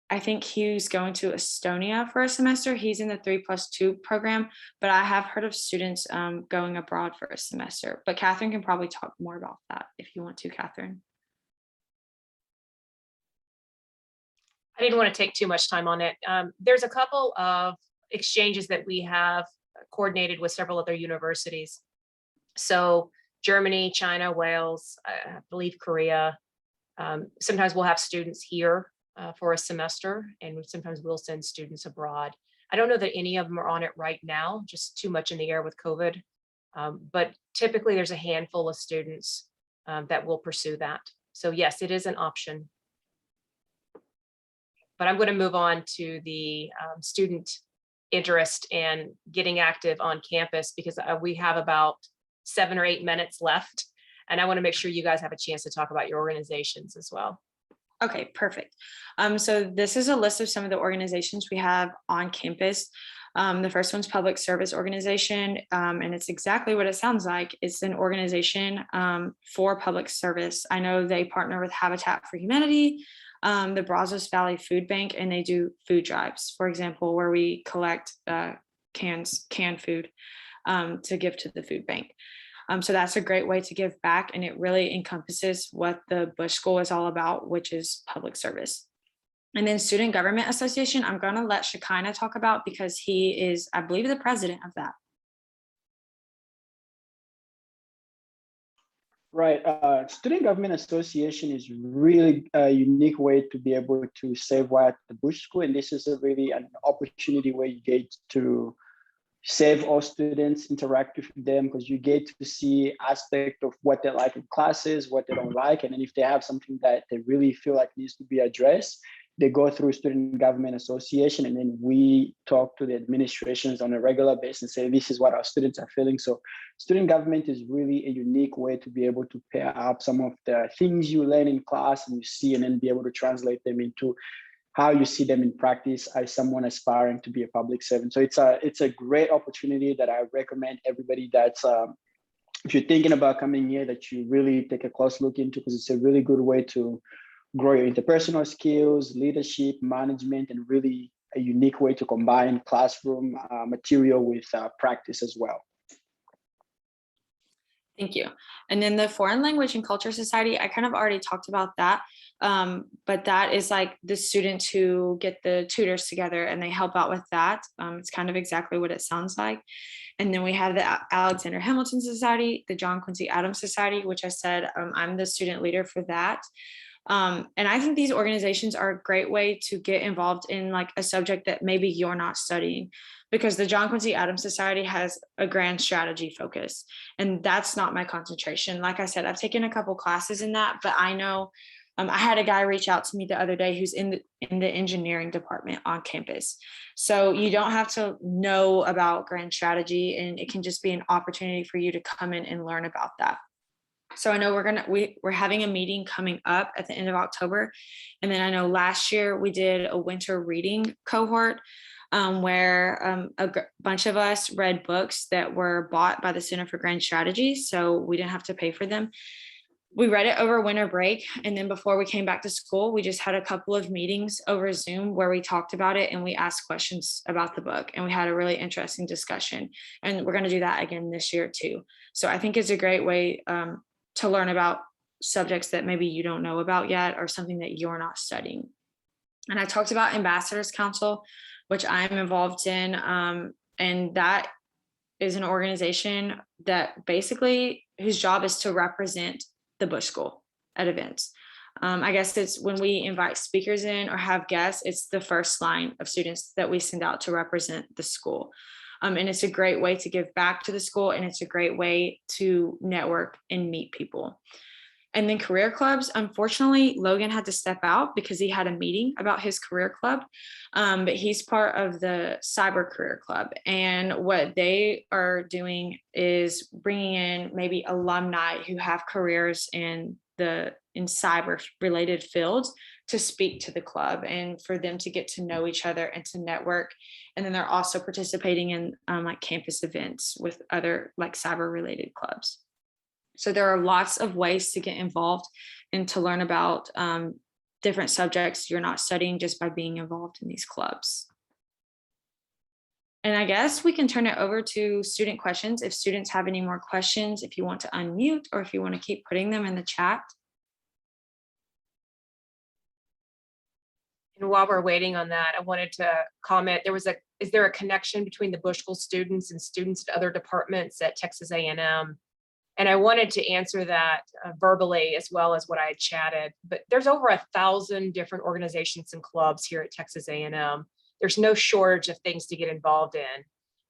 I think he's going to Estonia for a semester. He's in the 3+2 program, but I have heard of students going abroad for a semester. But Catherine can probably talk more about that if you want to, Catherine. I didn't want to take too much time on it. There's a couple of exchanges that we have coordinated with several other universities. So Germany, China, Wales, I believe Korea. Sometimes we'll have students here for a semester, and sometimes we'll send students abroad. I don't know that any of them are on it right now, just too much in the air with COVID. But typically there's a handful of students that will pursue that. So yes, it is an option. But I'm going to move on to the student interest and getting active on campus, because we have about 7 or 8 minutes left. And I want to make sure you guys have a chance to talk about your organizations as well. Okay, perfect. So this is a list of some of the organizations we have on campus. The first one's Public Service Organization, and it's exactly what it sounds like. It's an organization for public service. I know they partner with Habitat for Humanity, the Brazos Valley Food Bank, and they do food drives, for example, where we collect canned food to give to the food bank. So that's a great way to give back, and it really encompasses what the Bush School is all about, which is public service. And then Student Government Association, I'm going to let Shekinah talk about, because he is, I believe, the president of that. Right. Student Government Association is really a unique way to be able to say what the Bush School, and this is really an opportunity where you get to save all students, interact with them, because you get to see aspect of what they like in classes, what they don't like, and then if they have something that they really feel like needs to be addressed, they go through Student Government Association, and then we talk to the administrations on a regular basis and say, this is what our students are feeling. So student government is really a unique way to be able to pair up some of the things you learn in class and you see, and then be able to translate them into how you see them in practice as someone aspiring to be a public servant. So it's a great opportunity that I recommend everybody that's, if you're thinking about coming here, that you really take a close look into, because it's a really good way to grow your interpersonal skills, leadership, management, and really a unique way to combine classroom material with practice as well. Thank you. And then the Foreign Language and Culture Society, I kind of already talked about that, but that is like the students who get the tutors together and they help out with that. It's kind of exactly what it sounds like. And then we have the Alexander Hamilton Society, the John Quincy Adams Society, which I said I'm the student leader for that. And I think these organizations are a great way to get involved in like a subject that maybe you're not studying, because the John Quincy Adams Society has a grand strategy focus, and that's not my concentration. Like I said, I've taken a couple classes in that, but I know I had a guy reach out to me the other day who's in the engineering department on campus. So you don't have to know about grand strategy, and it can just be an opportunity for you to come in and learn about that. So I know we're having a meeting coming up at the end of October. And then I know last year we did a winter reading cohort where bunch of us read books that were bought by the Center for Grand Strategy. So we didn't have to pay for them. We read it over winter break. And then before we came back to school, we just had a couple of meetings over Zoom where we talked about it and we asked questions about the book. And we had a really interesting discussion. And we're going to do that again this year too. So I think it's a great way to learn about subjects that maybe you don't know about yet or something that you're not studying. And I talked about Ambassadors Council, which I'm involved in. And that is an organization that basically whose job is to represent the Bush School at events. I guess it's when we invite speakers in or have guests, it's the first line of students that we send out to represent the school. And it's a great way to give back to the school, and it's a great way to network and meet people. And then career clubs, unfortunately, Logan had to step out because he had a meeting about his career club, but he's part of the cyber career club. And what they are doing is bringing in maybe alumni who have careers in cyber related fields to speak to the club and for them to get to know each other and to network. And then they're also participating in like campus events with other like cyber related clubs. So there are lots of ways to get involved and to learn about different subjects you're not studying just by being involved in these clubs. And I guess we can turn it over to student questions. If students have any more questions, if you want to unmute or if you want to keep putting them in the chat. And while we're waiting on that, I wanted to comment, is there a connection between the Bush School students and students at other departments at Texas A&M? And I wanted to answer that verbally as well as what I had chatted, but there's over 1,000 different organizations and clubs here at Texas A&M. There's no shortage of things to get involved in,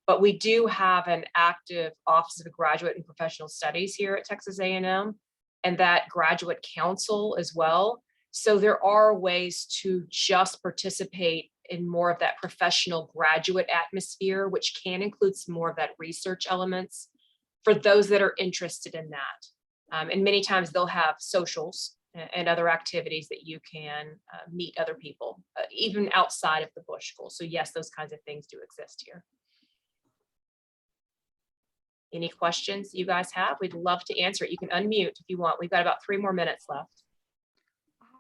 but we do have an active Office of Graduate and Professional Studies here at Texas A&M, and that graduate council as well. So there are ways to just participate in more of that professional graduate atmosphere, which can include some more of that research elements for those that are interested in that. And many times they'll have socials and other activities that you can meet other people, even outside of the Bush School. So yes, those kinds of things do exist here. Any questions you guys have? We'd love to answer it. You can unmute if you want. We've got about 3 more minutes left.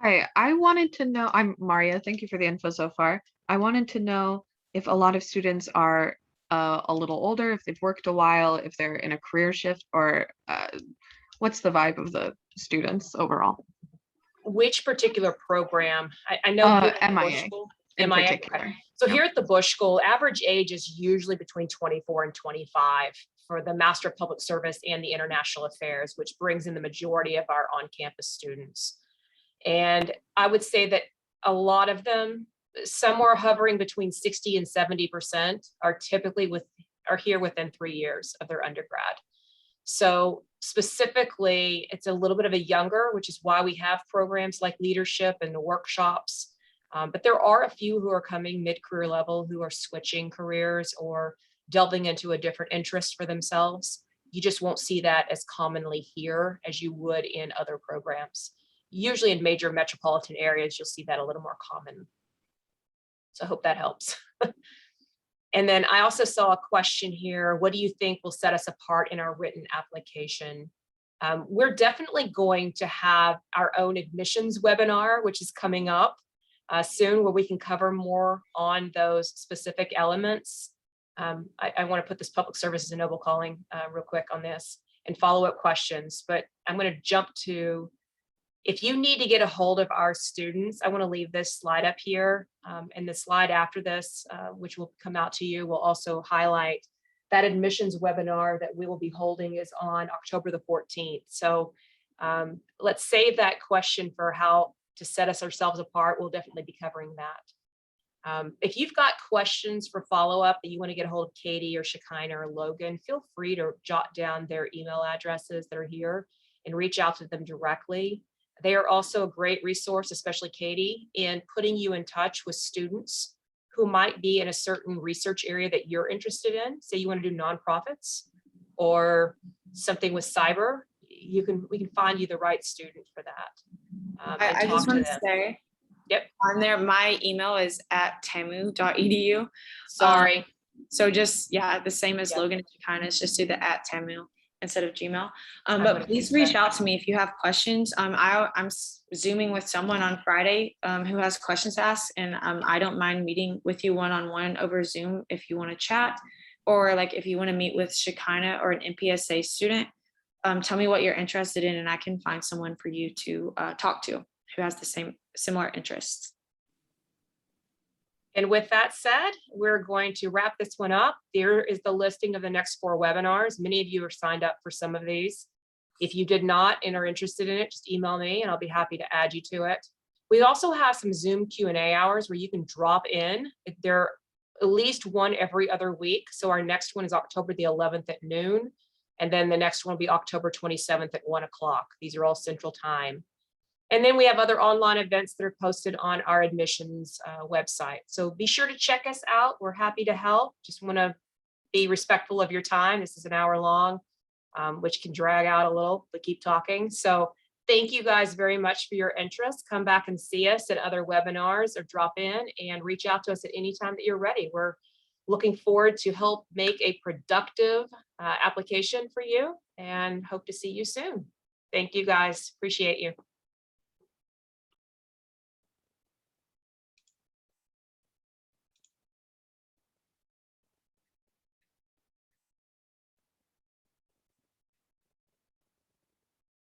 Hi, I wanted to know, I'm Maria, thank you for the info so far. I wanted to know if a lot of students are a little older, if they've worked a while, if they're in a career shift, or what's the vibe of the students overall? Which particular program? I know here at the Bush MIA School, in MIA. particular. So Yep. here at the Bush School, average age is usually between 24 and 25 for the Master of Public Service and the International Affairs, which brings in the majority of our on-campus students. And I would say that a lot of them, somewhere hovering between 60 and 70%, are typically are here within 3 years of their undergrad. So specifically, it's a little bit of a younger, which is why we have programs like leadership and the workshops. But there are a few who are coming mid-career level who are switching careers or delving into a different interest for themselves. You just won't see that as commonly here as you would in other programs. Usually in major metropolitan areas, you'll see that a little more common. So I hope that helps. And then I also saw a question here. What do you think will set us apart in our written application? We're definitely going to have our own admissions webinar, which is coming up soon, where we can cover more on those specific elements. I want to put this public services and noble calling real quick on this and follow-up questions, but I'm going to jump to, if you need to get a hold of our students, I want to leave this slide up here. And the slide after this, which will come out to you, will also highlight that admissions webinar that we will be holding is on October the 14th. So let's save that question for how to set ourselves apart. We'll definitely be covering that. If you've got questions for follow-up that you want to get a hold of Katie or Shekinah or Logan, feel free to jot down their email addresses that are here and reach out to them directly. They are also a great resource, especially Katie, in putting you in touch with students who might be in a certain research area that you're interested in. Say you want to do nonprofits or something with cyber, we can find you the right student for that. And I talk just to want to them. say, Yep. on there, my email is at tamu.edu. Sorry. So just, yeah, the same as Yep. Logan and Shekinah, it's just do the at Tamu instead of Gmail. I'm gonna But please fix reach that. out to me if you have questions. I'm Zooming with someone on Friday who has questions to ask, and I don't mind meeting with you one-on-one over Zoom if you want to chat, or like if you want to meet with Shekinah or an MPSA student. Tell me what you're interested in, and I can find someone for you to talk to who has the similar interests. And with that said, we're going to wrap this one up. There is the listing of the next 4 webinars. Many of you are signed up for some of these. If you did not and are interested in it, just email me and I'll be happy to add you to it. We also have some Zoom Q&A hours where you can drop in. They're at least one every other week. So our next one is October the 11th at noon. And then the next one will be October 27th at 1 o'clock. These are all Central Time. And then we have other online events that are posted on our admissions website. So be sure to check us out. We're happy to help. Just want to be respectful of your time. This is an hour long, which can drag out a little, but keep talking. So thank you guys very much for your interest. Come back and see us at other webinars or drop in and reach out to us at any time that you're ready. We're looking forward to help make a productive application for you and hope to see you soon. Thank you guys. Appreciate you.